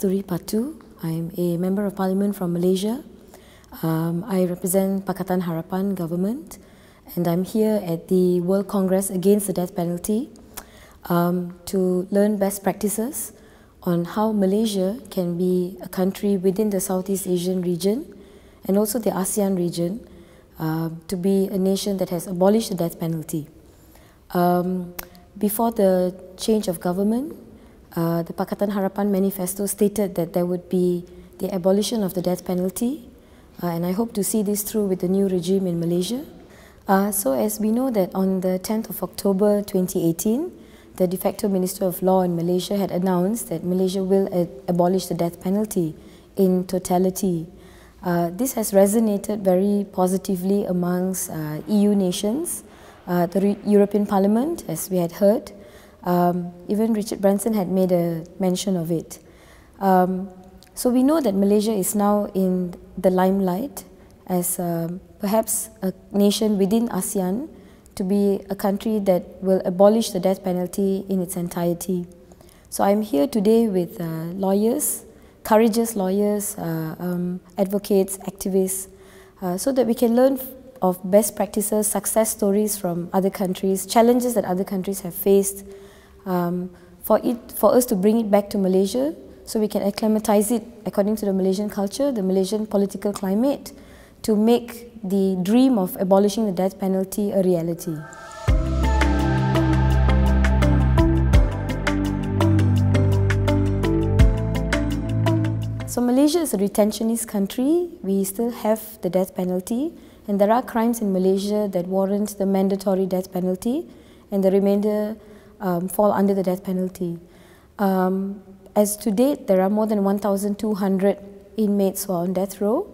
Kasthuri Patto. I'm a Member of Parliament from Malaysia. I represent Pakatan Harapan government, and I'm here at the World Congress Against the Death Penalty to learn best practices on how Malaysia can be a country within the Southeast Asian region and also the ASEAN region to be a nation that has abolished the death penalty. Before the change of government, the Pakatan Harapan manifesto stated that there would be the abolition of the death penalty, and I hope to see this through with the new regime in Malaysia. So as we know that on the 10th of October 2018, the de facto Minister of Law in Malaysia had announced that Malaysia will abolish the death penalty in totality. This has resonated very positively amongst EU nations, the European Parliament, as we had heard. Even Richard Branson had made a mention of it. So we know that Malaysia is now in the limelight as perhaps a nation within ASEAN to be a country that will abolish the death penalty in its entirety. So I'm here today with lawyers, courageous lawyers, advocates, activists, so that we can learn of best practices, success stories from other countries, challenges that other countries have faced, for us to bring it back to Malaysia so we can acclimatize it according to the Malaysian culture, the Malaysian political climate, to make the dream of abolishing the death penalty a reality. So Malaysia is a retentionist country. We still have the death penalty, and there are crimes in Malaysia that warrant the mandatory death penalty, and the remainder fall under the death penalty. As to date, there are more than 1,200 inmates who are on death row.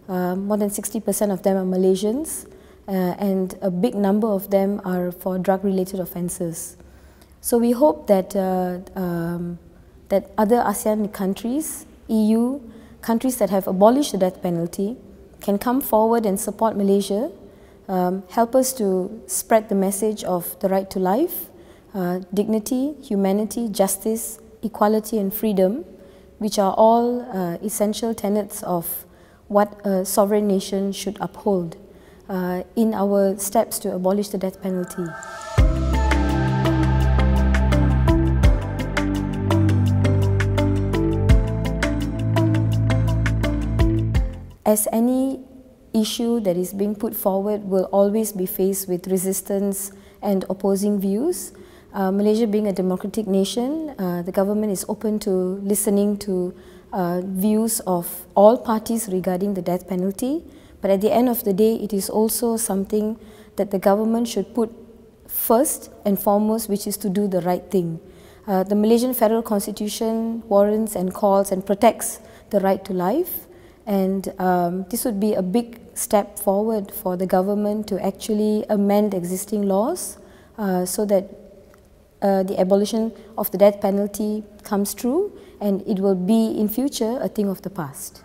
More than 60% of them are Malaysians, and a big number of them are for drug-related offences. So we hope that, that other ASEAN countries, EU, countries that have abolished the death penalty, can come forward and support Malaysia, help us to spread the message of the right to life, dignity, humanity, justice, equality and freedom, which are all essential tenets of what a sovereign nation should uphold in our steps to abolish the death penalty. As any issue that is being put forward will always be faced with resistance and opposing views. Malaysia being a democratic nation, the government is open to listening to views of all parties regarding the death penalty, but at the end of the day, it is also something that the government should put first and foremost, which is to do the right thing. The Malaysian Federal Constitution warrants and calls and protects the right to life, and this would be a big step forward for the government to actually amend existing laws so that the abolition of the death penalty comes true, and it will be in future a thing of the past.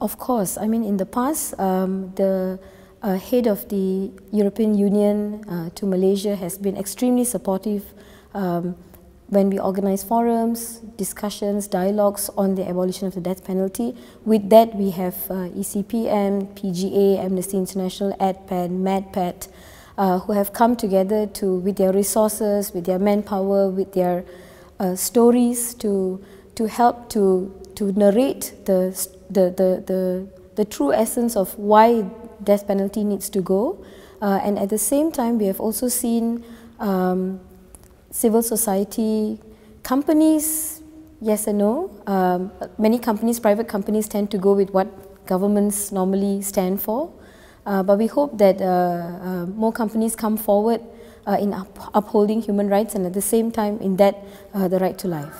Of course, I mean in the past, the head of the European Union to Malaysia has been extremely supportive when we organize forums, discussions, dialogues on the abolition of the death penalty. With that, we have ECPM, PGA, Amnesty International, peine, MADPAT, who have come together with their resources, with their manpower, with their stories to help to narrate the true essence of why death penalty needs to go. And at the same time, we have also seen civil society, companies, yes and no. Many companies, private companies, tend to go with what governments normally stand for. But we hope that more companies come forward in upholding human rights, and at the same time in that, the right to life.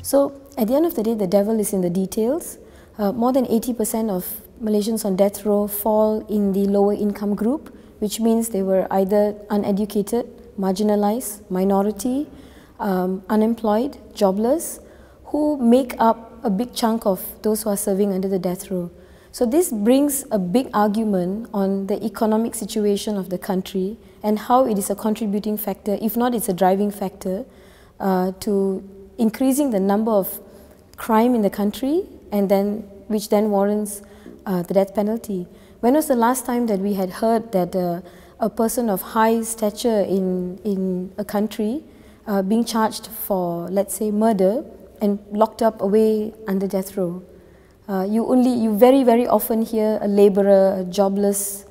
So at the end of the day, the devil is in the details. More than 80% of Malaysians on death row fall in the lower income group, which means they were either uneducated, marginalized, minority, unemployed, jobless, who make up a big chunk of those who are serving under the death row. So this brings a big argument on the economic situation of the country and how it is a contributing factor, if not it's a driving factor, to increasing the number of crime in the country, and then which then warrants the death penalty. When was the last time that we had heard that a person of high stature in a country being charged for, let's say, murder and locked up away under death row? You very, very often hear a laborer, a jobless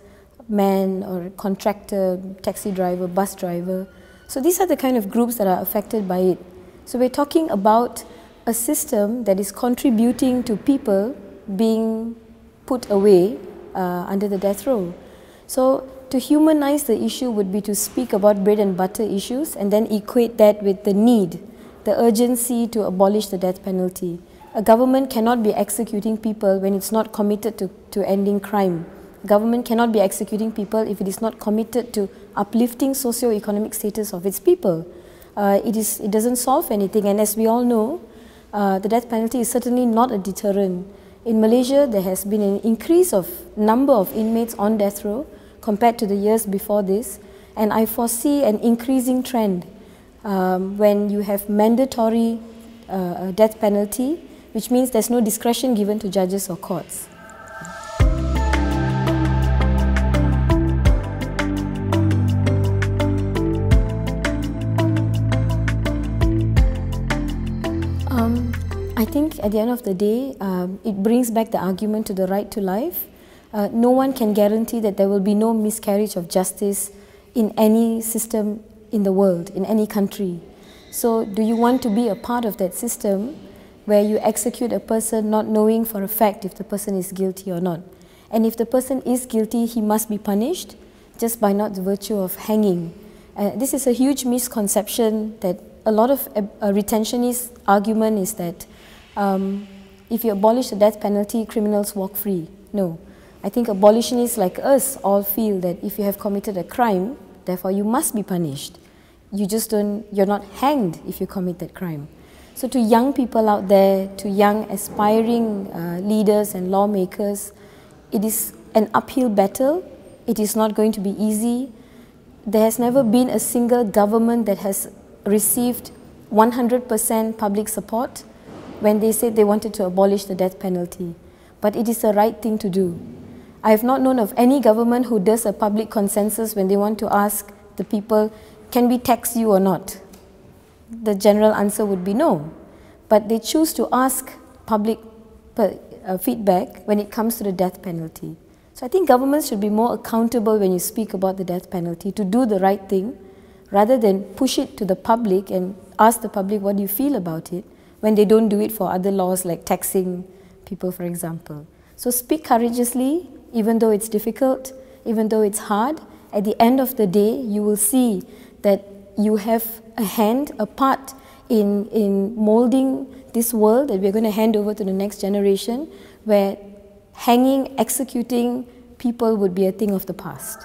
man or a contractor, taxi driver, bus driver. So these are the kind of groups that are affected by it. So we're talking about a system that is contributing to people being put away under the death row. So to humanize the issue would be to speak about bread and butter issues and then equate that with the need, the urgency to abolish the death penalty. A government cannot be executing people when it's not committed to ending crime. Government cannot be executing people if it is not committed to uplifting socio-economic status of its people. It doesn't solve anything, and as we all know, the death penalty is certainly not a deterrent. In Malaysia, there has been an increase of number of inmates on death row compared to the years before this, and I foresee an increasing trend when you have mandatory death penalty, which means there's no discretion given to judges or courts. I think at the end of the day, it brings back the argument to the right to life. No one can guarantee that there will be no miscarriage of justice in any system in the world, in any country. So do you want to be a part of that system where you execute a person not knowing for a fact if the person is guilty or not? And if the person is guilty, he must be punished just by not the virtue of hanging. This is a huge misconception that a lot of retentionist argument is that if you abolish the death penalty, criminals walk free. No. I think abolitionists like us all feel that if you have committed a crime, therefore you must be punished. You're not hanged if you commit that crime. So to young people out there, to young aspiring leaders and lawmakers, it is an uphill battle. It is not going to be easy. There has never been a single government that has received 100% public support when they said they wanted to abolish the death penalty. But it is the right thing to do. I have not known of any government who does a public consensus when they want to ask the people, can we tax you or not? The general answer would be no. But they choose to ask public feedback when it comes to the death penalty. So I think governments should be more accountable when you speak about the death penalty, to do the right thing, rather than push it to the public and ask the public what do you feel about it, when they don't do it for other laws like taxing people, for example. So speak courageously, even though it's difficult, even though it's hard. At the end of the day, you will see that you have a hand, a part in molding this world that we're going to hand over to the next generation, where hanging, executing people would be a thing of the past.